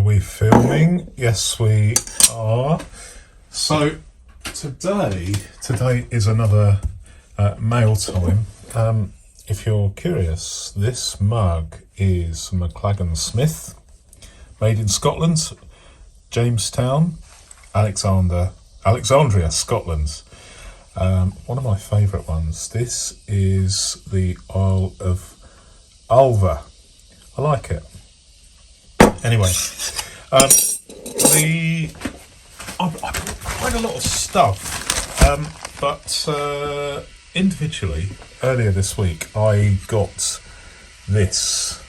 Are we filming? Yes, we are. So today is another mail time. If you're curious, this mug is McLagan Smith, made in Scotland, Jamestown, Alexandria, Scotland. One of my favourite ones. This is the Isle of Ulva. I like it. Anyway, I've quite a lot of stuff, but individually, earlier this week, I got this,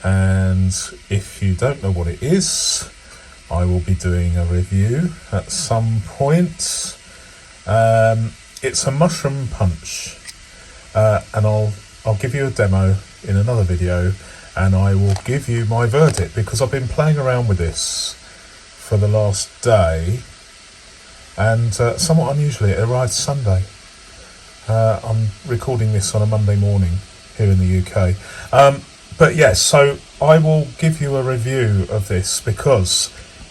and if you don't know what it is, I will be doing a review at some point. It's a mushroom punch, and I'll give you a demo in another video, and I will give you my verdict, because I've been playing around with this for the last day, and somewhat unusually it arrived Sunday. I'm recording this on a Monday morning here in the UK, but yes, so I will give you a review of this because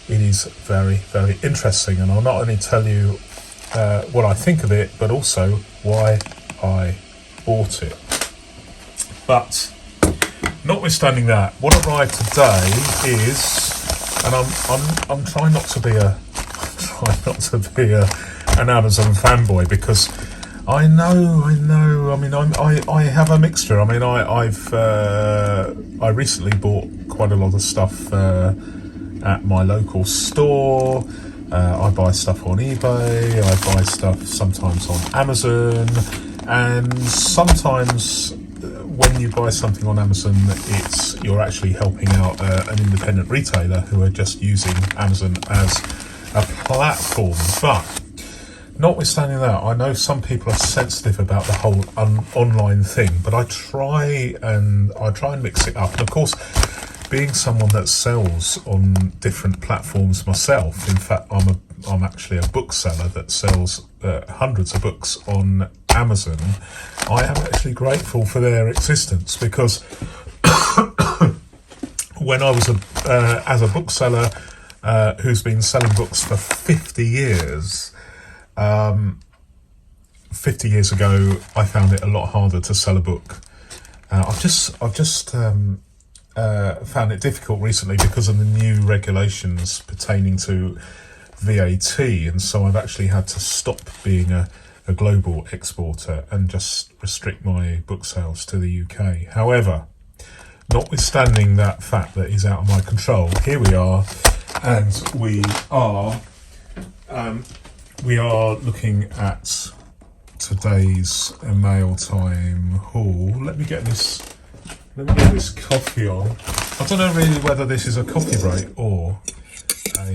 it is very, very interesting, and I'll not only tell you what I think of it, but also why I bought it. But notwithstanding that, what arrived today is, and I'm trying not to be an Amazon fanboy, because I know. I mean, I have a mixture. I mean, I recently bought quite a lot of stuff at my local store. I buy stuff on eBay. I buy stuff sometimes on Amazon, and sometimes when you buy something on Amazon, you're actually helping out an independent retailer who are just using Amazon as a platform. But notwithstanding that, I know some people are sensitive about the whole online thing, but I try and mix it up. And of course, being someone that sells on different platforms myself, in fact, I'm actually a bookseller that sells hundreds of books on Amazon. I am actually grateful for their existence, because when I was as a bookseller who's been selling books for 50 years, 50 years ago, I found it a lot harder to sell a book. I've just found it difficult recently because of the new regulations pertaining to VAT, and so I've actually had to stop being a global exporter and just restrict my book sales to the UK. However, notwithstanding that fact that is out of my control, here we are, and we are looking at today's mail time haul. Let me get this coffee on. I don't know really whether this is a coffee break or a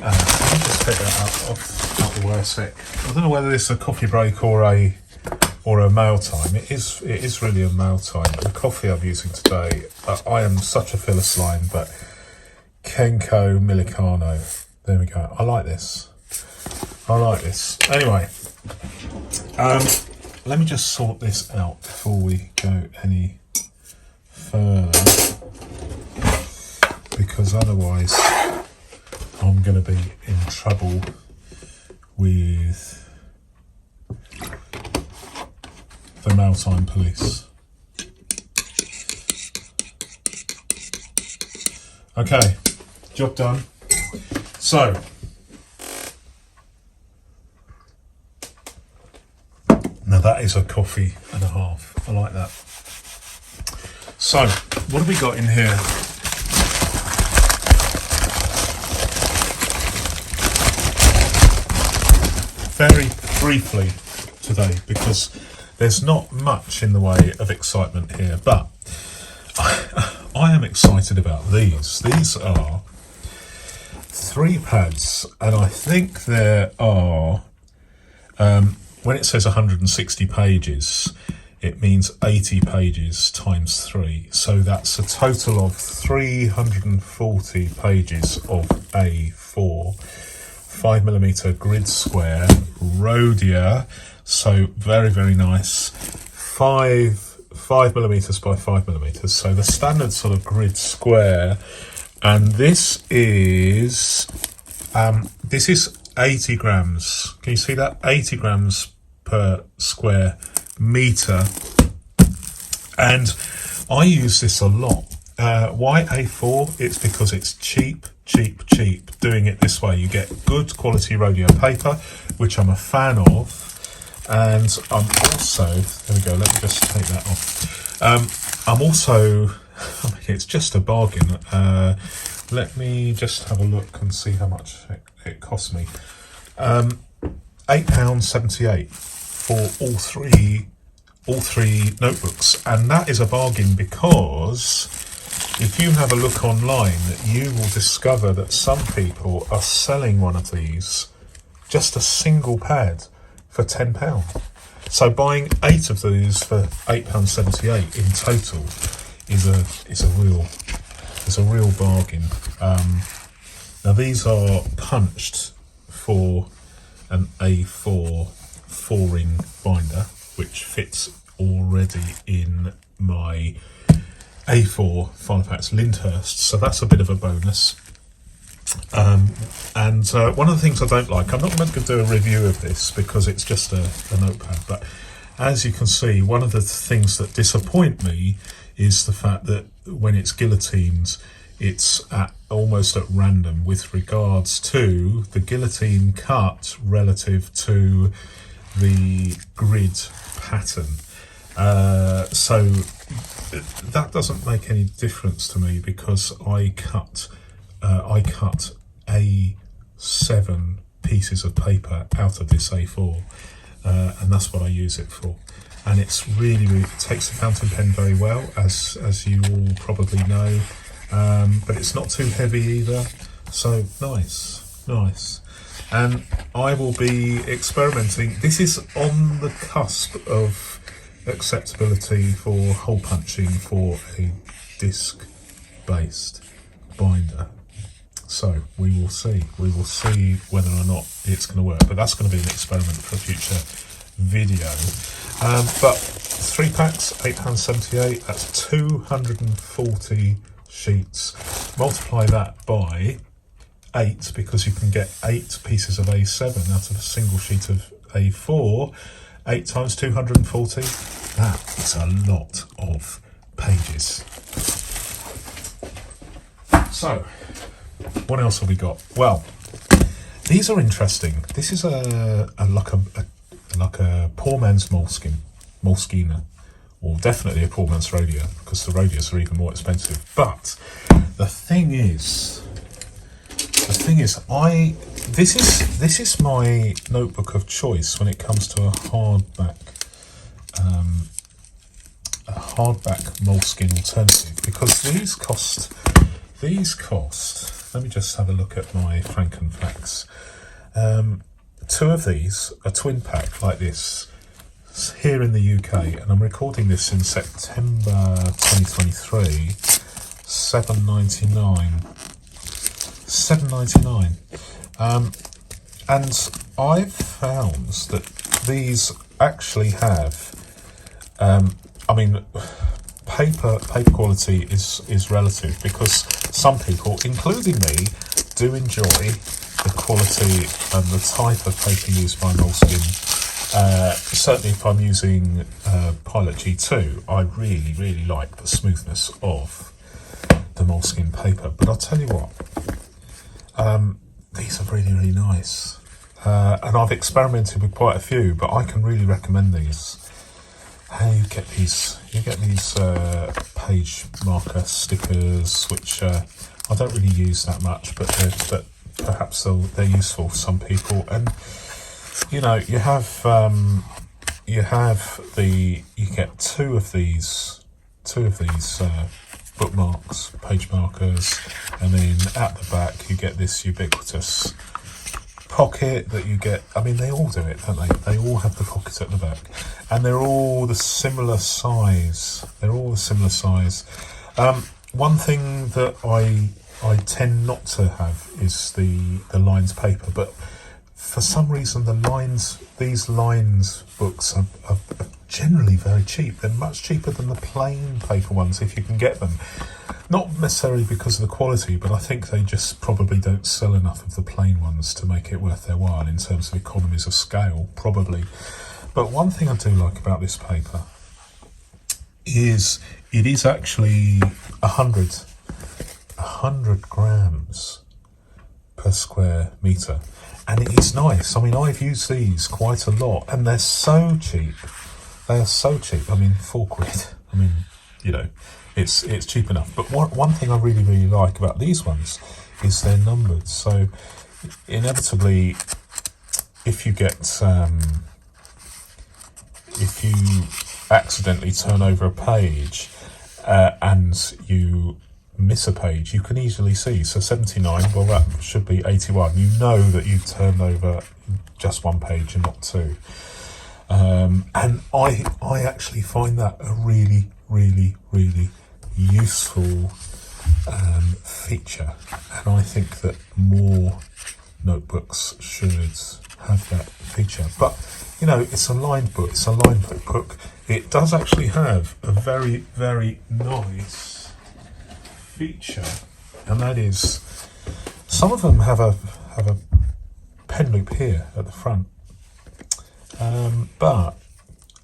let me just take that out the way a sec. I don't know whether this is a coffee break or a mail time. It is really a mail time. The coffee I'm using today, I am such a Philistine, but Kenko Milicano. There we go. I like this. Anyway, let me just sort this out before we go any further, because otherwise I'm going to be in trouble with the mailtime police. Okay, job done. So, now that is a coffee and a half. I like that. So, what have we got in here? Very briefly today, because there's not much in the way of excitement here, but I am excited about these. These are 3 pads, and I think there are, when it says 160 pages, it means 80 pages times 3. So that's a total of 340 pages of A4. 5mm grid square, Rhodia, so very, very nice. 5 5mm by 5mm, so the standard sort of grid square, and this is 80 grams. Can you see that? 80 grams per square meter, and I use this a lot. Why A4? It's because it's cheap. Doing it this way, you get good quality Rhodia paper, which I'm a fan of. And I'm also, there we go, let me just take that off. I'm also, it's just a bargain. Let me just have a look and see how much it cost me. £8.78 for all three notebooks. And that is a bargain because if you have a look online, you will discover that some people are selling one of these, just a single pad, for £10. So buying 8 of these for £8.78 in total is a real bargain. Now these are punched for an A4 4-ring binder, which fits already in my A4 filofax Lyndhurst, so that's a bit of a bonus. And one of the things I don't like, I'm not going to do a review of this because it's just a notepad, but as you can see, one of the things that disappoint me is the fact that when it's guillotined, it's almost at random with regards to the guillotine cut relative to the grid pattern. So that doesn't make any difference to me because I cut A7 pieces of paper out of this A4, and that's what I use it for. And it's really it takes the fountain pen very well, as you all probably know, but it's not too heavy either, so nice. And I will be experimenting. This is on the cusp of acceptability for hole punching for a disc-based binder. So we will see whether or not it's going to work, but that's going to be an experiment for a future video. But 3 packs, £8.78, that's 240 sheets. Multiply that by 8, because you can get 8 pieces of A7 out of a single sheet of A4. 8 times 240, that is a lot of pages. So, what else have we got? Well, these are interesting. This is like a poor man's Moleskine, or definitely a poor man's Rhodia, because the Rhodias are even more expensive. But the thing is, this is my notebook of choice when it comes to a hardback Moleskine alternative, because these cost. Let me just have a look at my Frankenflex. 2 of these, a twin pack like this, here in the UK, and I'm recording this in September 2023. £7.99. And I've found that these actually have, paper quality is relative, because some people, including me, do enjoy the quality and the type of paper used by Moleskine. Certainly if I'm using Pilot G2, I really like the smoothness of the Moleskine paper. But I'll tell you what, these are really nice. And I've experimented with quite a few, but I can really recommend these. And you get these page marker stickers, which I don't really use that much, but perhaps they're useful for some people. And you know, you get two of these bookmarks, page markers, and then at the back you get this ubiquitous pocket that you get. I mean, they all do it, don't they? They all have the pocket at the back, and they're all the similar size. One thing that I tend not to have is the lines paper, but for some reason these lines books are generally very cheap. They're much cheaper than the plain paper ones if you can get them. Not necessarily because of the quality, but I think they just probably don't sell enough of the plain ones to make it worth their while in terms of economies of scale, probably. But one thing I do like about this paper is it is actually 100 grams per square metre, and it is nice. I mean, I've used these quite a lot, and they're so cheap. They are so cheap. I mean, £4. I mean, you know, it's cheap enough. But one thing I really like about these ones is they're numbered. So inevitably, if you accidentally turn over a page and you miss a page, you can easily see. So 79, well, that should be 81. You know that you've turned over just one page and not two. And I actually find that a really useful feature, and I think that more notebooks should have that feature. But you know, it's a lined book. It's a lined book. It does actually have a very nice feature, and that is some of them have a pen loop here at the front. But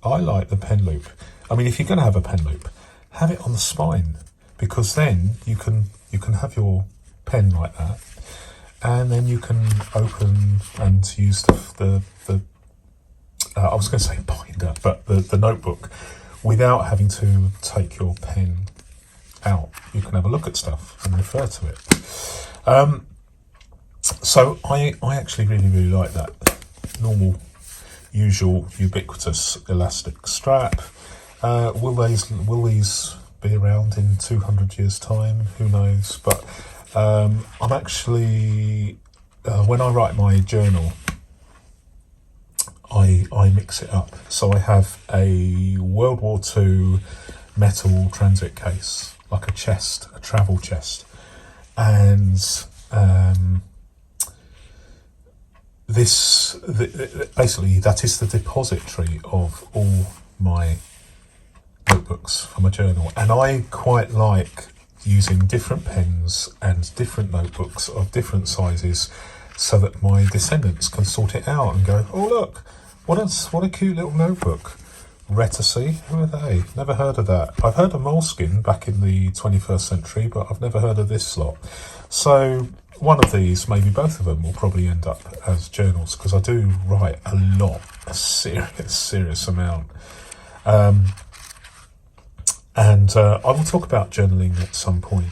I like the pen loop. I mean, if you're going to have a pen loop, have it on the spine, because then you can have your pen like that, and then you can open and use the I was going to say binder, but the notebook, without having to take your pen out. You can have a look at stuff and refer to it. So I actually really like that. Normal, usual, ubiquitous elastic strap. Will these be around in 200 years' time? Who knows? But I'm actually, when I write my journal, I mix it up. So I have a World War II metal transit case, like a chest, a travel chest, and basically that is the depository of all my notebooks for my journal. And I quite like using different pens and different notebooks of different sizes, so that my descendants can sort it out and go, oh look, what a cute little notebook. Reticey, who are they? Never heard of that. I've heard of Moleskine back in the 21st century, but I've never heard of this lot. So one of these, maybe both of them, will probably end up as journals, because I do write a lot, a serious amount. And I will talk about journaling at some point,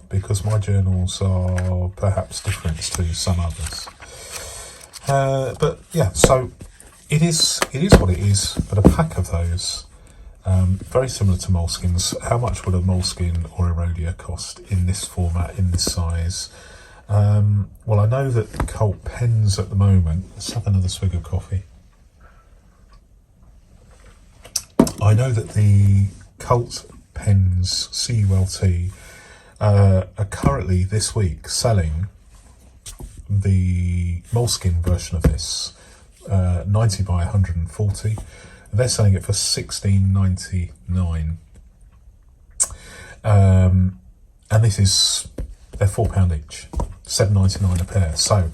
because my journals are perhaps different to some others. But yeah, so it is what it is. But a pack of those, very similar to Moleskines. How much would a Moleskine or a Rhodia cost in this format, in this size? Well, I know that Cult pens at the moment. Let's have another swig of coffee. I know that the Cult pens, CULT, are currently this week selling the Moleskine version of this, 90 by 140. They're selling it for $16.99, and this is, they're £4 each, $7.99 a pair. So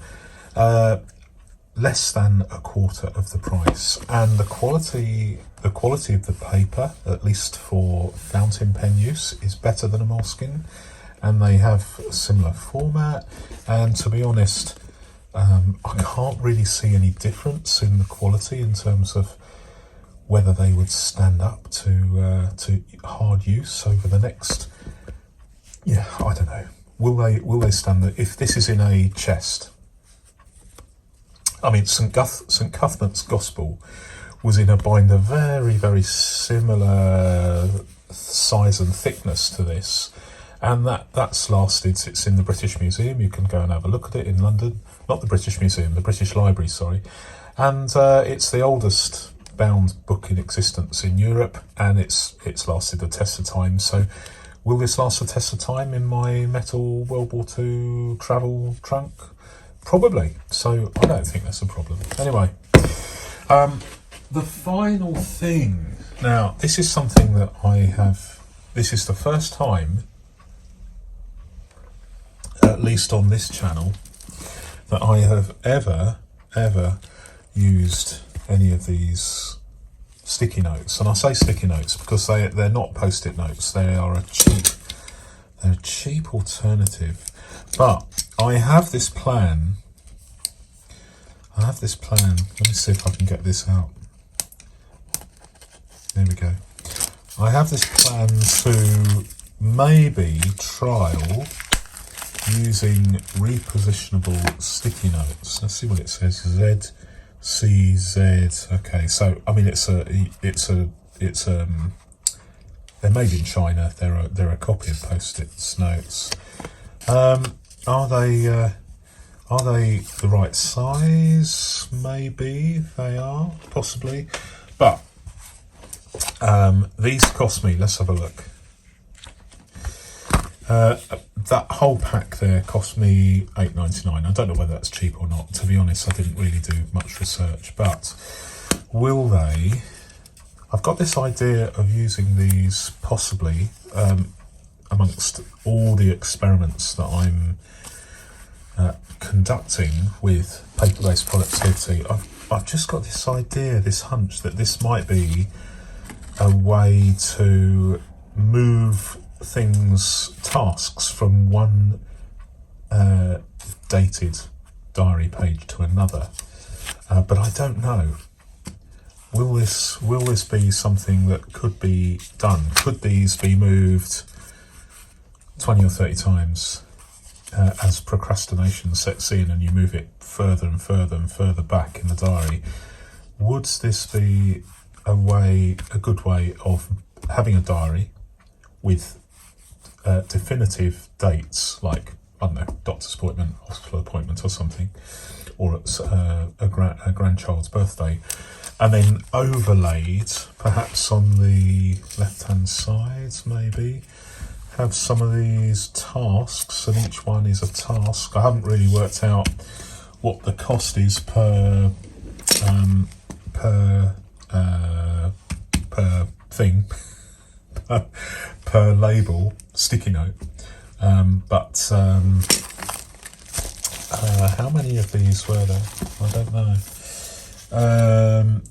less than a quarter of the price, and the quality of the paper, at least for fountain pen use, is better than a Moleskine, and they have a similar format. And to be honest, I can't really see any difference in the quality in terms of whether they would stand up to hard use over the next, I don't know. Will they stand the, if this is in a chest? I mean, St Cuthbert's Gospel was in a binder very similar size and thickness to this, and that's lasted. It's in the British Museum. You can go and have a look at it in London. Not the British Museum, the British Library, sorry. And it's the oldest bound book in existence in Europe, and it's lasted the test of time. So will this last the test of time in my metal World War II travel trunk? Probably. So I don't think that's a problem. Anyway, the final thing. Now, this is something that this is the first time, at least on this channel, that I have ever used any of these sticky notes. And I say sticky notes because they're not post-it notes. They're a cheap alternative. But I have this plan. Let me see if I can get this out. There we go. I have this plan to maybe trial using repositionable sticky notes. Let's see what it says. ZCZ. Okay, so I mean they're made in China. They're a copy of Post-its notes. Are they the right size? Maybe they are, possibly. But these cost me. Let's have a look. That whole pack there cost me $8.99. I don't know whether that's cheap or not. To be honest, I didn't really do much research. But will they? I've got this idea of using these possibly amongst all the experiments that I'm conducting with paper-based productivity. I've just got this idea, this hunch that this might be a way to move tasks from one dated diary page to another, but I don't know. Will this be something that could be done? Could these be moved 20 or 30 times as procrastination sets in and you move it further and further and further back in the diary? Would this be a good way of having a diary with definitive dates, like, I don't know, doctor's appointment, hospital appointment or something, or it's a grandchild's birthday, and then overlaid perhaps on the left hand side, maybe have some of these tasks, and each one is a task. I haven't really worked out what the cost is per thing, per label, sticky note, but how many of these were there? I don't know.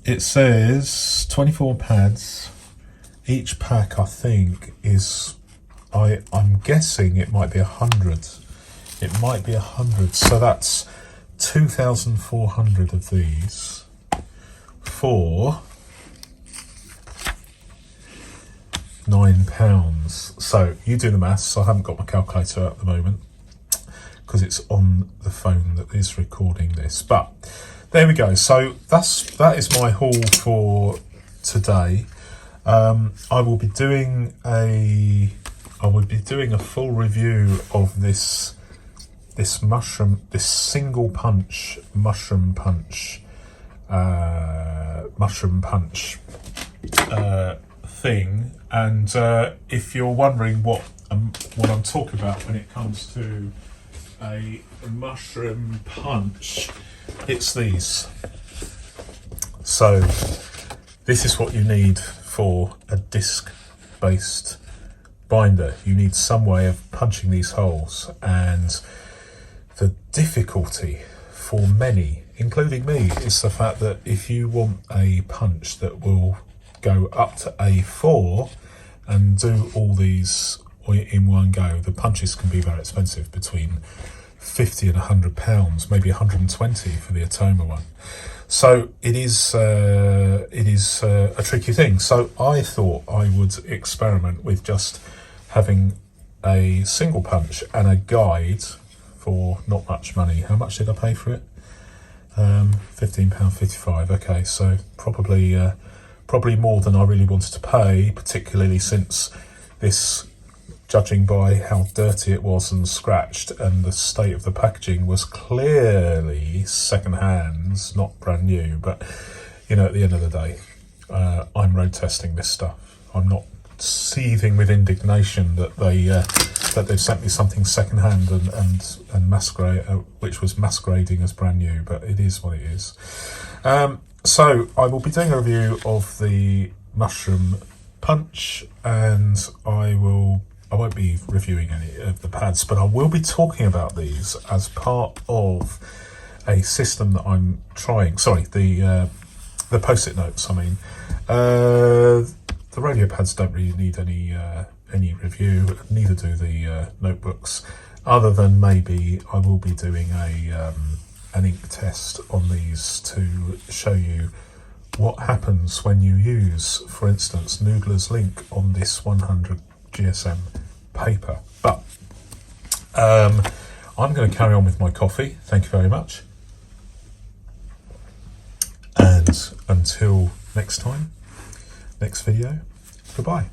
It says 24 pads. Each pack, I think, is, I'm guessing it might be 100. It might be 100. So that's 2,400 of these for £9. So you do the maths. I haven't got my calculator at the moment because it's on the phone that is recording this. But there we go. So that is my haul for today. I will be doing a full review of this single punch mushroom punch thing. And if you're wondering what I'm talking about when it comes to a mushroom punch, it's these. So this is what you need for a disc-based binder. You need some way of punching these holes, and the difficulty for many, including me, is the fact that if you want a punch that will go up to A4 and do all these in one go, the punches can be very expensive, between £50 and £100, maybe 120 for the Atoma one. So it is a tricky thing. So I thought I would experiment with just having a single punch and a guide for not much money. How much did I pay for it? £15.55. Okay, so probably more than I really wanted to pay, particularly since this, judging by how dirty it was and scratched, and the state of the packaging was clearly second-hand, not brand new. But at the end of the day, I'm road testing this stuff. I'm not seething with indignation that they've sent me something secondhand and masquerade, which was masquerading as brand new, but it is what it is. So I will be doing a review of the mushroom punch, and I won't be reviewing any of the pads, but I will be talking about these as part of a system that I'm trying. Sorry, the post-it notes. I mean, the Rhodia pads don't really need any review. Neither do the notebooks. Other than maybe I will be doing an ink test on these to show you what happens when you use, for instance, Noodler's Link on this 100 GSM paper. But I'm going to carry on with my coffee. Thank you very much. And until next time, next video, goodbye.